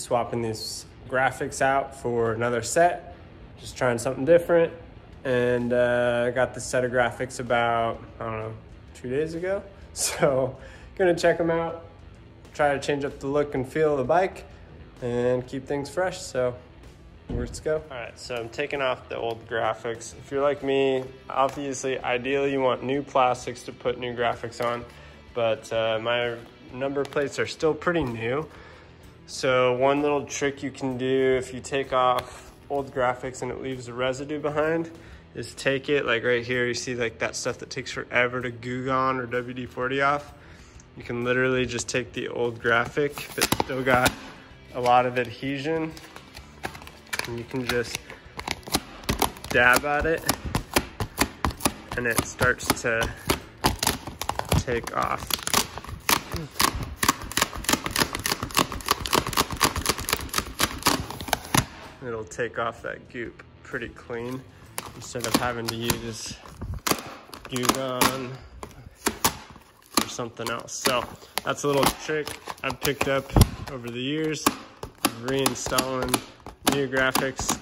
swapping these graphics out for another set, just trying something different. And I got this set of graphics about, I don't know, 2 days ago. So gonna check them out, try to change up the look and feel of the bike and keep things fresh. So let's go. All right, so I'm taking off the old graphics. If you're like me, obviously, ideally you want new plastics to put new graphics on, but my number plates are still pretty new. So one little trick you can do if you take off old graphics and it leaves a residue behind is take it, like right here, you see like that stuff that takes forever to Goo Gone or WD-40 off. You can literally just take the old graphic that still got a lot of adhesion, and you can just dab at it and it starts to take off. It'll take off that goop pretty clean instead of having to use Goo Gone or something else. So that's a little trick I've picked up over the years, reinstalling new graphics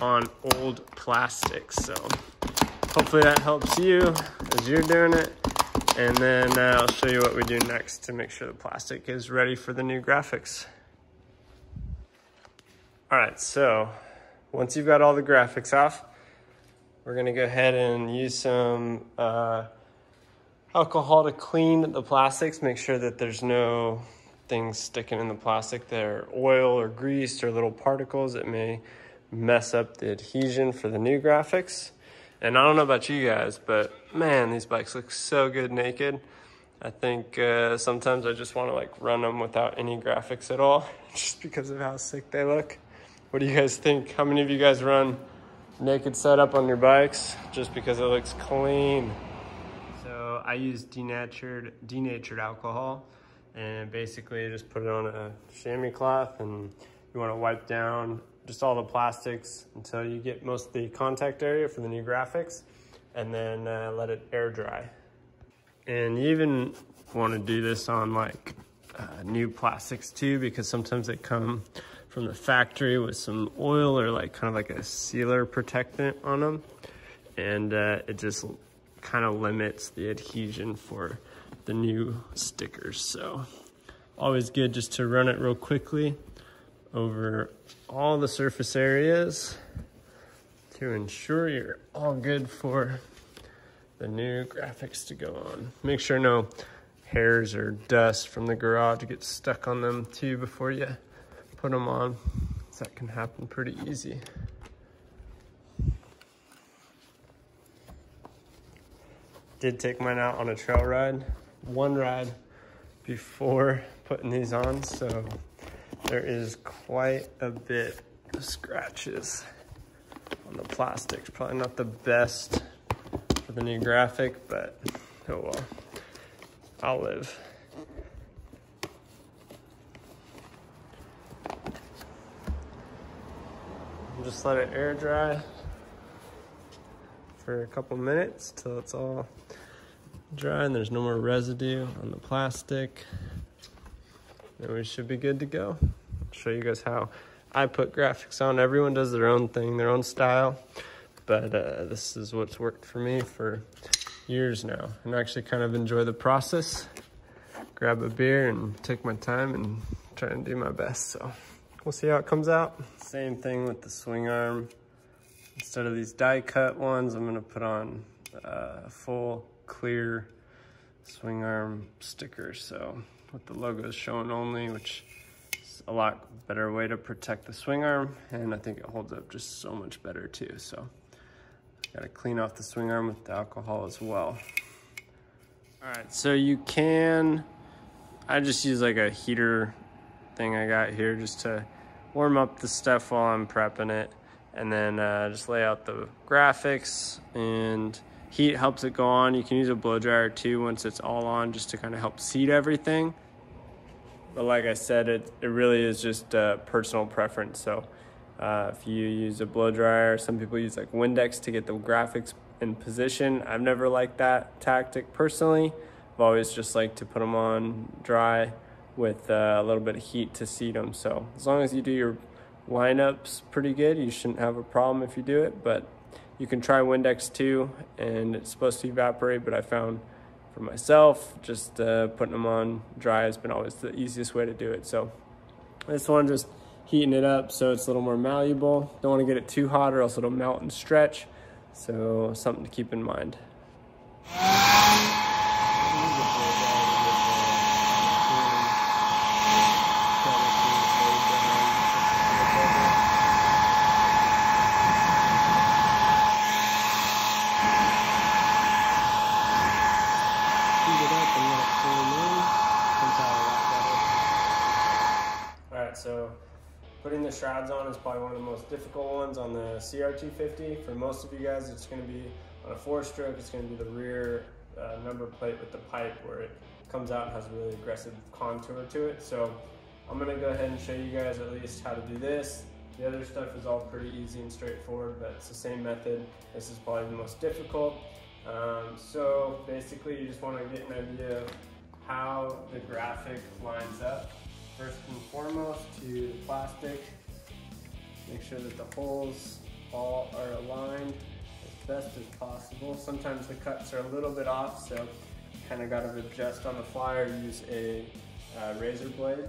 on old plastics. So hopefully that helps you as you're doing it. And then I'll show you what we do next to make sure the plastic is ready for the new graphics. All right, so once you've got all the graphics off, we're gonna go ahead and use some alcohol to clean the plastics, make sure that there's no things sticking in the plastic that are oil or grease or little particles that may mess up the adhesion for the new graphics. And I don't know about you guys, but man, these bikes look so good naked. I think sometimes I just wanna like run them without any graphics at all, just because of how sick they look. What do you guys think? How many of you guys run naked setup on your bikes just because it looks clean? So I use denatured alcohol, and basically just put it on a chamois cloth, and you want to wipe down just all the plastics until you get most of the contact area for the new graphics, and then let it air dry. And you even want to do this on like new plastics too, because sometimes they come from the factory with some oil or like kind of like a sealer protectant on them, and it just kind of limits the adhesion for the new stickers. So always good just to run it real quickly over all the surface areas to ensure you're all good for the new graphics to go on. Make sure no hairs or dust from the garage gets stuck on them too before you put them on. So that can happen pretty easy. Did take mine out on a trail ride, one ride before putting these on, so there is quite a bit of scratches on the plastics. Probably not the best for the new graphic, but oh well, I'll live. Just let it air dry for a couple minutes till it's all dry and there's no more residue on the plastic. Then we should be good to go. I'll show you guys how I put graphics on. Everyone does their own thing, their own style, but this is what's worked for me for years now, and I actually kind of enjoy the process. Grab a beer and take my time and try and do my best. So we'll see how it comes out. Same thing with the swing arm. Instead of these die cut ones, I'm gonna put on a full clear swing arm sticker. So with the logos shown only, which is a lot better way to protect the swing arm. And I think it holds up just so much better too. So gotta clean off the swing arm with the alcohol as well. All right, so you can, I just use like a heater thing I got here just to warm up the stuff while I'm prepping it, and then just lay out the graphics, and heat helps it go on. You can use a blow dryer too once it's all on, just to kind of help seat everything. But like I said, it really is just personal preference. So if you use a blow dryer, some people use like Windex to get the graphics in position. I've never liked that tactic personally. I've always just liked to put them on dry with a little bit of heat to seat them. So as long as you do your lineups pretty good, you shouldn't have a problem if you do it. But you can try Windex too, and it's supposed to evaporate, but I found for myself, just putting them on dry has been always the easiest way to do it. So this one, just heating it up so it's a little more malleable. Don't want to get it too hot or else it'll melt and stretch. So something to keep in mind. Alright, so putting the shrouds on is probably one of the most difficult ones on the CR250. For most of you guys, it's going to be on a 4-stroke. It's going to be the rear number plate with the pipe where it comes out and has a really aggressive contour to it. So I'm going to go ahead and show you guys at least how to do this. The other stuff is all pretty easy and straightforward, but it's the same method. This is probably the most difficult. So basically you just want to get an idea of how the graphic lines up. First and foremost, to the plastic, make sure that the holes all are aligned as best as possible. Sometimes the cuts are a little bit off, so kind of got to adjust on the fly or use a razor blade,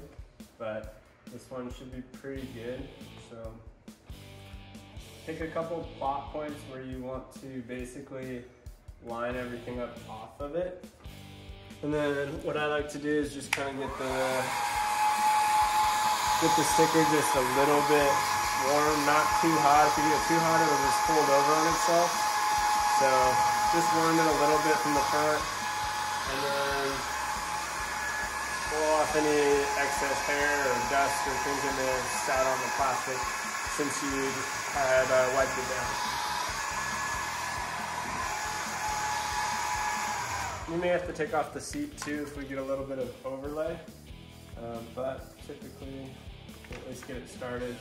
but this one should be pretty good. So pick a couple plot points where you want to basically line everything up off of it. And then what I like to do is just kind of get the sticker just a little bit warm, not too hot. If you get too hot, it'll just fold over on itself. So just warm it a little bit from the front, and then pull off any excess hair or dust or things that may have sat on the plastic since you had wiped it down. You may have to take off the seat too if we get a little bit of overlay, but typically at least get it started,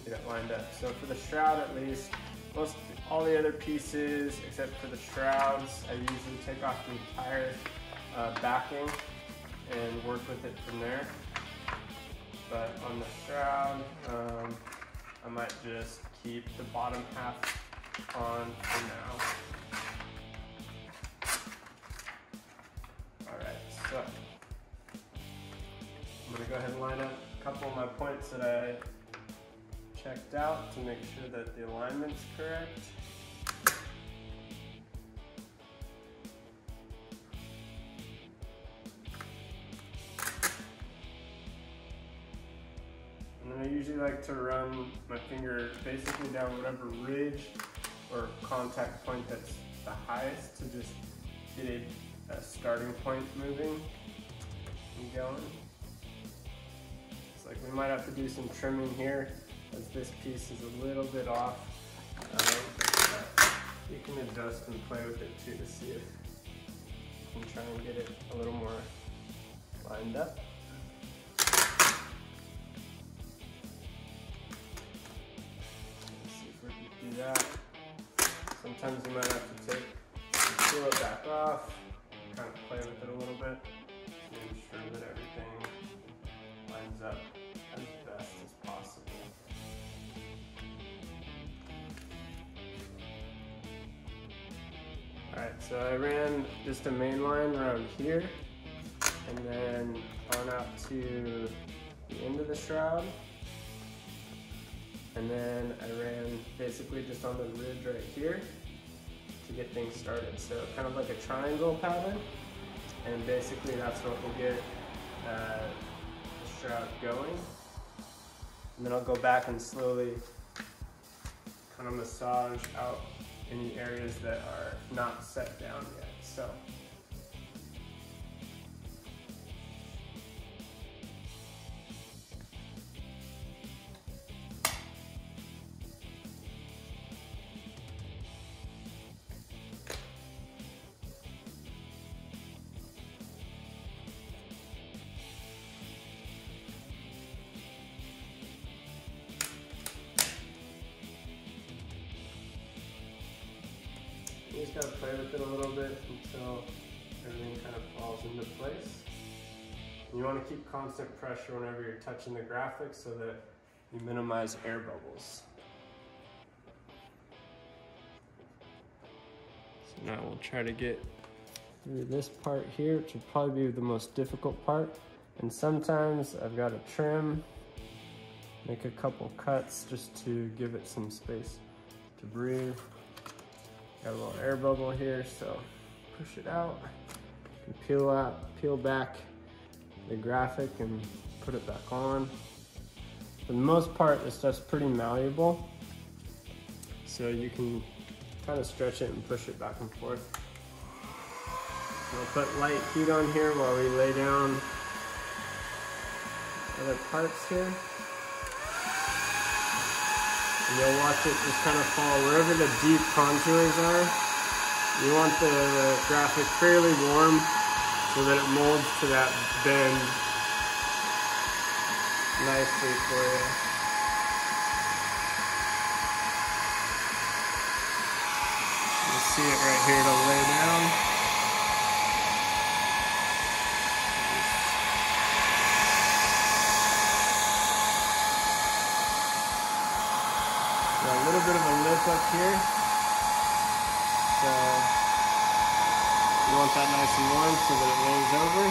get it lined up. So for the shroud, at least, all the other pieces except for the shrouds, I usually take off the entire backing and work with it from there. But on the shroud, I might just keep the bottom half on for now. So I'm going to go ahead and line up a couple of my points that I checked out to make sure that the alignment's correct. And then I usually like to run my finger basically down whatever ridge or contact point that's the highest to just get a starting point moving and going. It's like we might have to do some trimming here as this piece is a little bit off. You can adjust and play with it too to see if you can try and get it a little more lined up. Let's see if we can do that. Sometimes you might have to peel it back off, kind of play with it a little bit, make sure that everything lines up as best as possible. Alright, so I ran just a main line around here, and then on out to the end of the shroud, and then I ran basically just on the ridge right here to get things started. So kind of like a triangle pattern, and basically that's what will get the shroud going. And then I'll go back and slowly kind of massage out any areas that are not set down yet. So you just gotta play with it a little bit until everything kind of falls into place. You want to keep constant pressure whenever you're touching the graphics so that you minimize air bubbles. So now we'll try to get through this part here, which will probably be the most difficult part. And sometimes I've got to trim, make a couple cuts just to give it some space to breathe. Got a little air bubble here, so push it out and peel back the graphic and put it back on. For the most part, this stuff's pretty malleable, so you can kind of stretch it and push it back and forth. I'll put light heat on here while we lay down other parts here. And you'll watch it just kind of fall wherever the deep contours are. You want the graphic fairly warm so that it molds to that bend nicely for you. You see it right here to lay down. Got a little bit of a lip up here, so you want that nice and warm so that it lays over.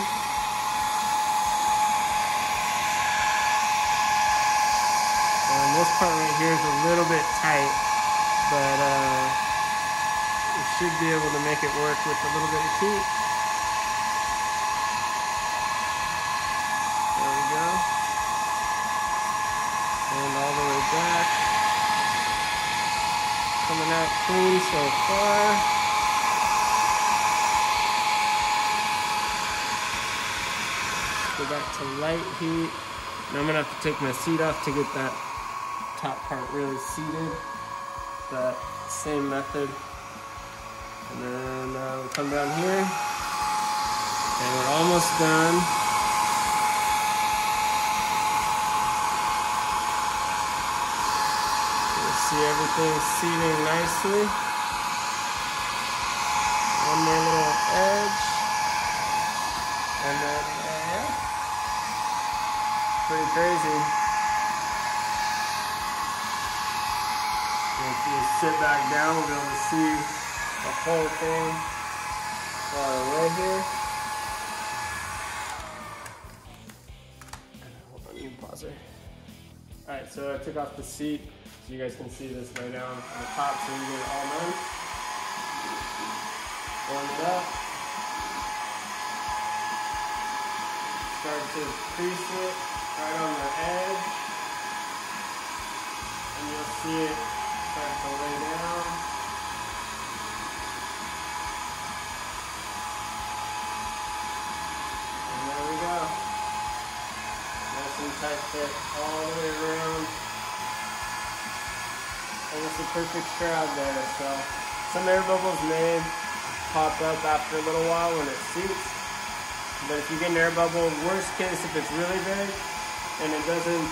And this part right here is a little bit tight, but you should be able to make it work with a little bit of heat. There we go. And all the way back. Coming out clean so far. Go back to light heat. Now I'm gonna have to take my seat off to get that top part really seated. That same method. And then we'll come down here. And we're almost done. See everything seating nicely. One more little edge. And then, yeah. Pretty crazy. If you sit back down, we'll be able to see the whole thing far away here. Hold on, you pause there. Alright, so I took off the seat. So you guys can see this lay down on the top so you get it all done. Warm it up. Start to crease it right on the edge. And you'll see it start to lay down. And there we go. Nice and tight fit all the way around. Almost a perfect shroud there. So some air bubbles may pop up after a little while when it seats. But if you get an air bubble, worst case if it's really big and it doesn't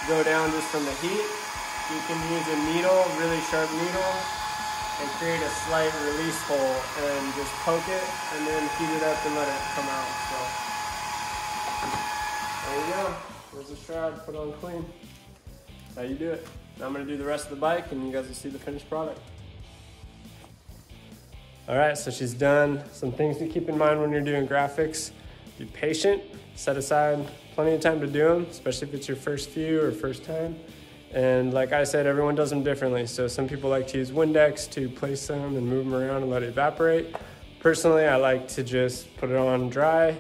go down just from the heat, you can use a needle, a really sharp needle, and create a slight release hole and just poke it and then heat it up and let it come out. So there you go. There's the shroud, put on clean. That's how you do it. Now I'm gonna do the rest of the bike and you guys will see the finished product. All right, so she's done. Some things to keep in mind when you're doing graphics. Be patient, set aside plenty of time to do them, especially if it's your first few or first time. And like I said, everyone does them differently. So some people like to use Windex to place them and move them around and let it evaporate. Personally, I like to just put it on dry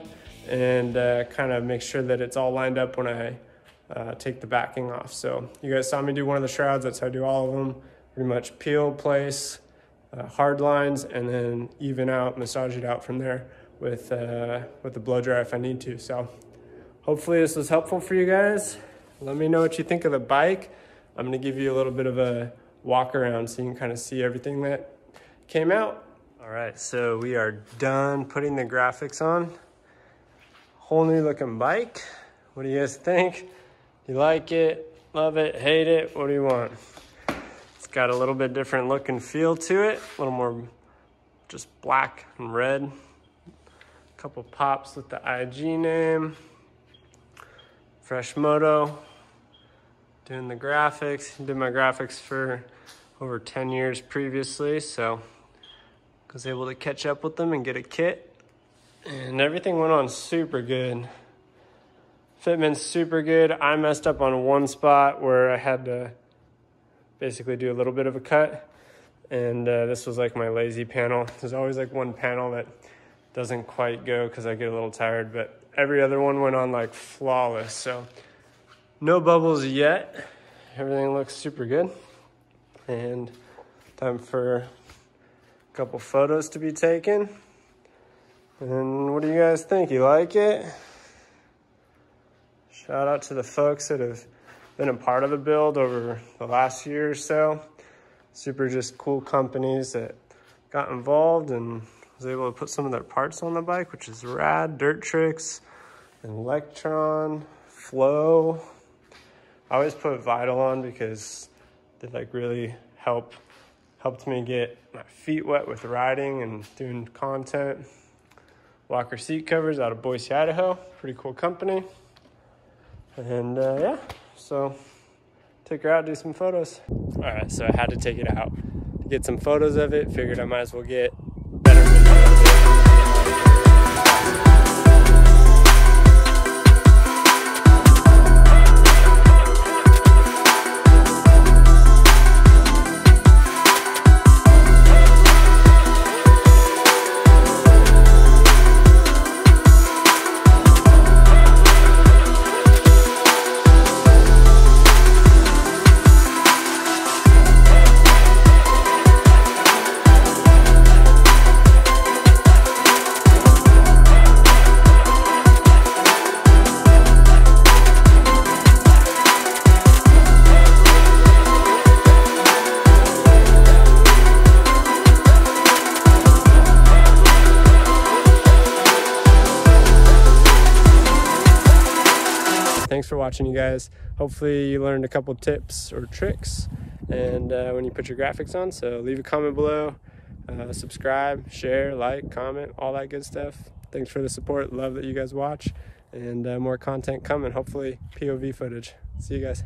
and kind of make sure that it's all lined up when I take the backing off. So you guys saw me do one of the shrouds. That's how I do all of them. Pretty much peel, place, hard lines, and then even out, massage it out from there with the blow dryer if I need to. So hopefully this was helpful for you guys. Let me know what you think of the bike. I'm gonna give you a little bit of a walk around so you can kind of see everything that came out. All right, so we are done putting the graphics on. Whole new looking bike. What do you guys think? You like it, love it, hate it? What do you want? It's got a little bit different look and feel to it. A little more just black and red Couple pops with the IG name. Fresh Moto, doing the graphics. Did my graphics for over 10 years previously, so I was able to catch up with them and get a kit. And everything went on super good. Fitment's super good. I messed up on one spot where I had to basically do a little bit of a cut. And this was like my lazy panel. There's always like one panel that doesn't quite go because I get a little tired, but every other one went on like flawless. So no bubbles yet. Everything looks super good. And time for a couple photos to be taken. And what do you guys think? You like it? Shout out to the folks that have been a part of the build over the last year or so. Super just cool companies that got involved and was able to put some of their parts on the bike, which is rad. Dirt Tricks, Electron, Flow. I always put Vital on because they like really helped me get my feet wet with riding and doing content. Walker seat covers out of Boise, Idaho. Pretty cool company. And yeah, so take her out, do some photos. All right, so I had to take it out to get some photos of it. Figured I might as well get better video of it. Thanks for watching, you guys. Hopefully you learned a couple tips or tricks and when you put your graphics on. So leave a comment below, subscribe, share, like, comment, all that good stuff. Thanks for the support. Love that you guys watch, and more content coming, hopefully POV footage. See you guys.